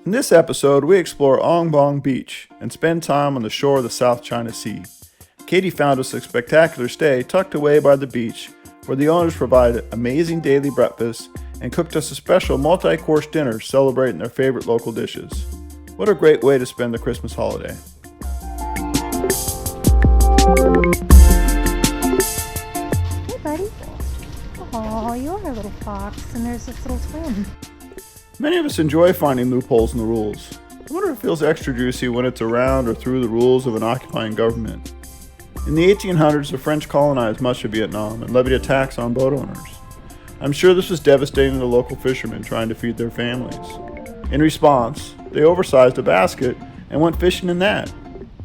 In this episode, we explore Ong Bong Beach and spend time on the shore of the South China Sea. Katie found us a spectacular stay tucked away by the beach, where the owners provided amazing daily breakfast and cooked us a special multi-course dinner celebrating their favorite local dishes. What a great way to spend the Christmas holiday. Hey, buddy. Oh, you're a little fox, and there's this little twin. Many of us enjoy finding loopholes in the rules. I wonder if it feels extra juicy when it's around or through the rules of an occupying government. In the 1800s, the French colonized much of Vietnam and levied a tax on boat owners. I'm sure this was devastating to local fishermen trying to feed their families. In response, they oversized a basket and went fishing in that.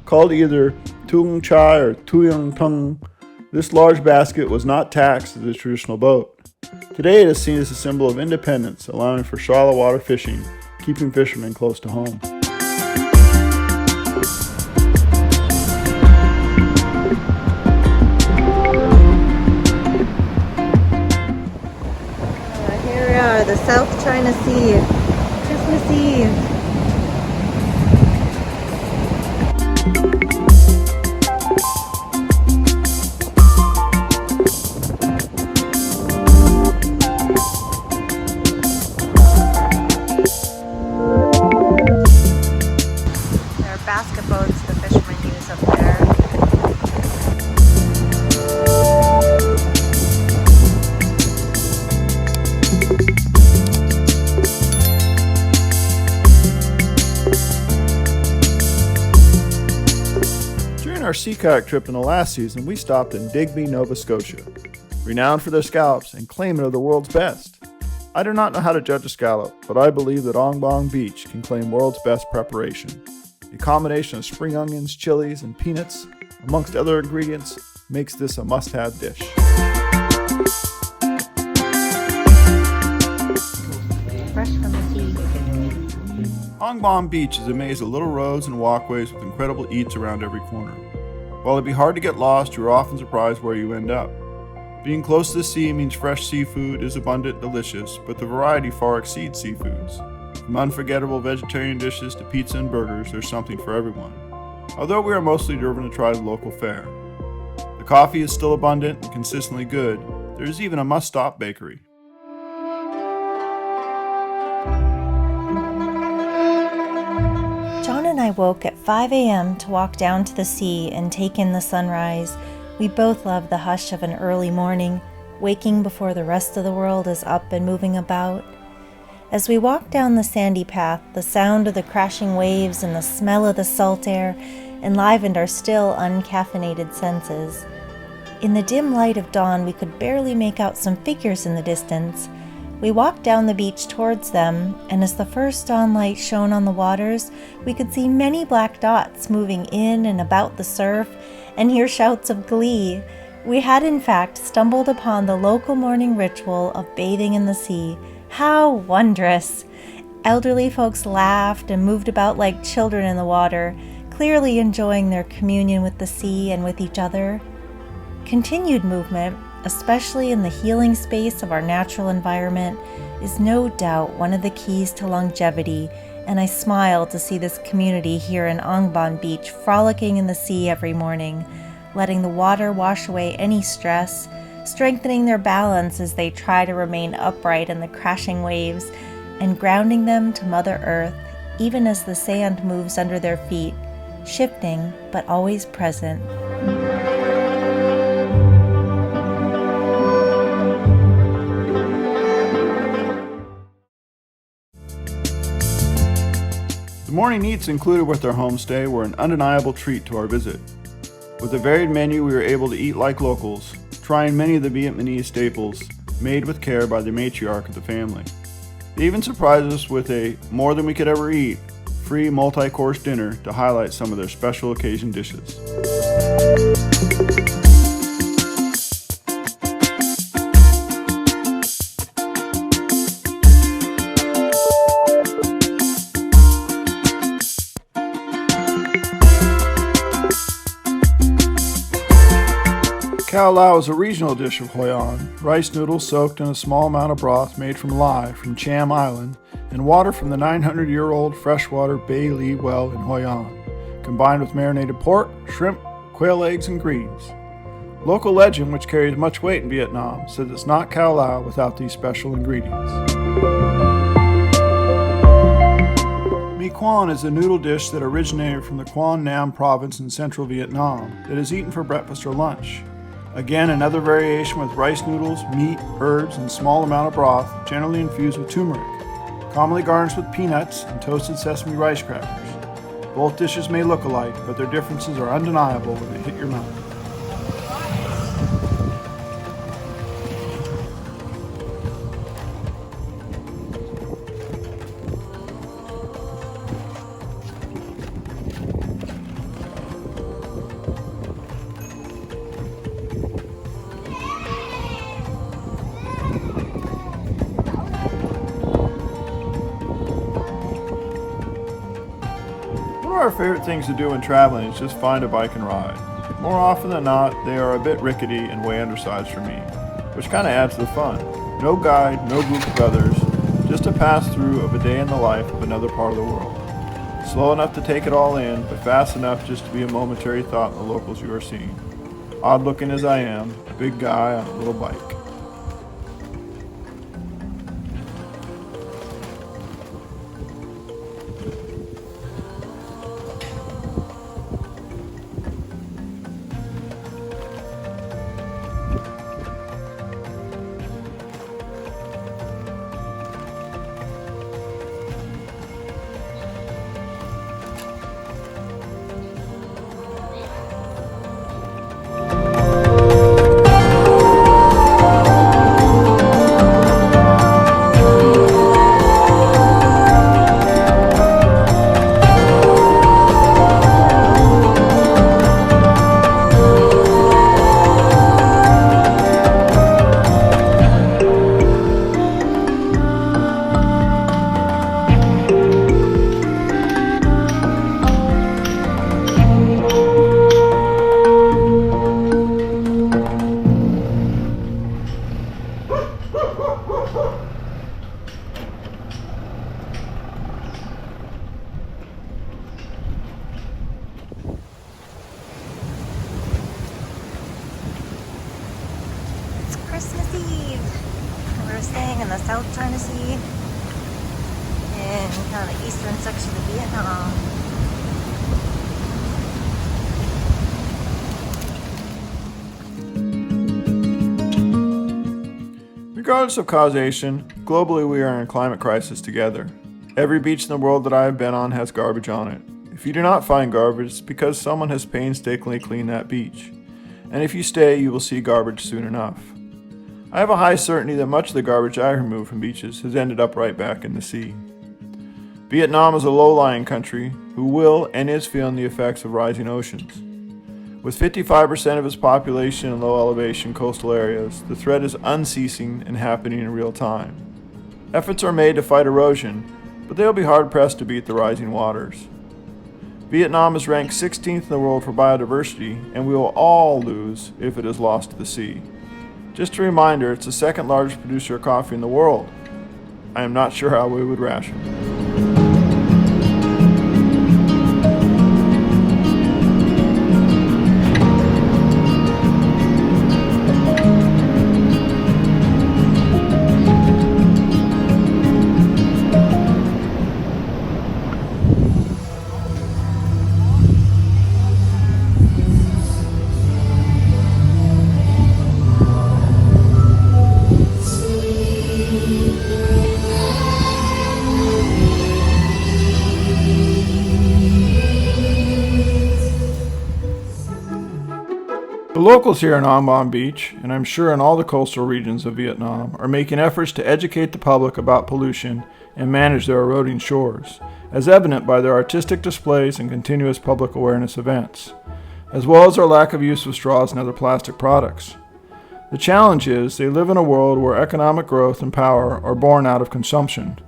Called either Tung Chai or Tuyang Tung, this large basket was not taxed as a traditional boat. Today it is seen as a symbol of independence, allowing for shallow water fishing, keeping fishermen close to home. Here we are, the South China Sea, Christmas Eve. Basket boats the fishermen use up there. During our sea kayak trip in the last season, we stopped in Digby, Nova Scotia, renowned for their scallops and claiming are the world's best. I do not know how to judge a scallop, but I believe that Ong Bong Beach can claim world's best preparation. The combination of spring onions, chilies, and peanuts, amongst other ingredients, makes this a must-have dish. Fresh from the sea. Ong Bong Beach is a maze of little roads and walkways with incredible eats around every corner. While it'd be hard to get lost, you're often surprised where you end up. Being close to the sea means fresh seafood is abundant and delicious, but the variety far exceeds seafoods. From unforgettable vegetarian dishes to pizza and burgers, there's something for everyone. Although we are mostly driven to try the local fare. The coffee is still abundant and consistently good. There is even a must-stop bakery. John and I woke at 5 a.m. to walk down to the sea and take in the sunrise. We both love the hush of an early morning, waking before the rest of the world is up and moving about. As we walked down the sandy path, the sound of the crashing waves and the smell of the salt air enlivened our still uncaffeinated senses. In the dim light of dawn, we could barely make out some figures in the distance. We walked down the beach towards them, and as the first dawn light shone on the waters, we could see many black dots moving in and about the surf and hear shouts of glee. We had in fact stumbled upon the local morning ritual of bathing in the sea. How wondrous! Elderly folks laughed and moved about like children in the water, clearly enjoying their communion with the sea and with each other. Continued movement, especially in the healing space of our natural environment, is no doubt one of the keys to longevity, and I smile to see this community here in Ong Bong Beach frolicking in the sea every morning, letting the water wash away any stress, strengthening their balance as they try to remain upright in the crashing waves, and grounding them to Mother Earth, even as the sand moves under their feet, shifting but always present. The morning eats included with our homestay were an undeniable treat to our visit. With a varied menu, we were able to eat like locals, trying many of the Vietnamese staples made with care by the matriarch of the family. They even surprised us with a more than we could ever eat free multi-course dinner to highlight some of their special occasion dishes. Cao Lao is a regional dish of Hoi An, rice noodles soaked in a small amount of broth made from lai from Cham Island and water from the 900-year-old freshwater Bay Lee well in Hoi An, combined with marinated pork, shrimp, quail eggs, and greens. Local legend, which carries much weight in Vietnam, says it's not khao lao without these special ingredients. Mi Quan is a noodle dish that originated from the Quang Nam province in central Vietnam that is eaten for breakfast or lunch. Again, another variation with rice noodles, meat, herbs, and small amount of broth, generally infused with turmeric, commonly garnished with peanuts and toasted sesame rice crackers. Both dishes may look alike, but their differences are undeniable when they hit your mouth. One of our favorite things to do when traveling is just find a bike and ride. More often than not, they are a bit rickety and way undersized for me, which kind of adds to the fun. No guide, no group of others, just a pass-through of a day in the life of another part of the world. Slow enough to take it all in, but fast enough just to be a momentary thought in the locals you are seeing. Odd looking as I am, a big guy on a little bike. Christmas Eve. We're staying in the South China Sea in kind of the eastern section of Vietnam. Regardless of causation, globally we are in a climate crisis together. Every beach in the world that I have been on has garbage on it. If you do not find garbage, it's because someone has painstakingly cleaned that beach. And if you stay, you will see garbage soon enough. I have a high certainty that much of the garbage I remove from beaches has ended up right back in the sea. Vietnam is a low-lying country who will and is feeling the effects of rising oceans. With 55% of its population in low-elevation coastal areas, the threat is unceasing and happening in real time. Efforts are made to fight erosion, but they will be hard-pressed to beat the rising waters. Vietnam is ranked 16th in the world for biodiversity, and we will all lose if it is lost to the sea. Just a reminder, it's the second largest producer of coffee in the world. I am not sure how we would ration. The locals here in An Bang Beach, and I'm sure in all the coastal regions of Vietnam, are making efforts to educate the public about pollution and manage their eroding shores, as evident by their artistic displays and continuous public awareness events, as well as their lack of use of straws and other plastic products. The challenge is they live in a world where economic growth and power are born out of consumption,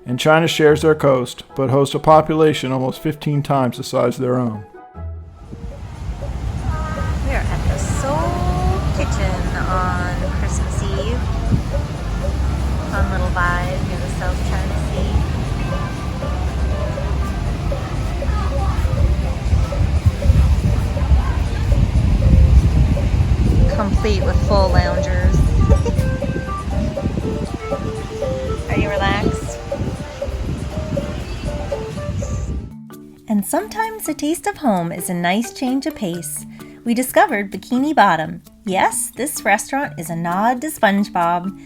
and China shares their coast, but hosts a population almost 15 times the size of their own. We're at the Seoul Kitchen on Christmas Eve. Fun little vibe near the South China Sea. peaceful loungers. Are you relaxed? And sometimes a taste of home is a nice change of pace. We discovered Bikini Bottom. Yes, this restaurant is a nod to SpongeBob.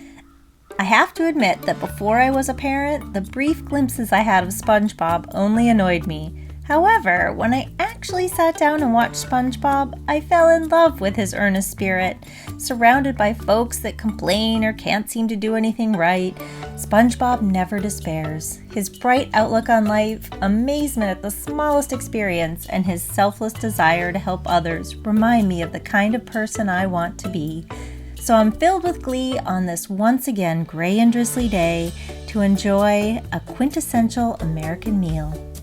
I have to admit that before I was a parent, the brief glimpses I had of SpongeBob only annoyed me. However, when I actually sat down and watched SpongeBob, I fell in love with his earnest spirit. Surrounded by folks that complain or can't seem to do anything right, SpongeBob never despairs. His bright outlook on life, amazement at the smallest experience, and his selfless desire to help others remind me of the kind of person I want to be. So I'm filled with glee on this once again gray and drizzly day to enjoy a quintessential American meal.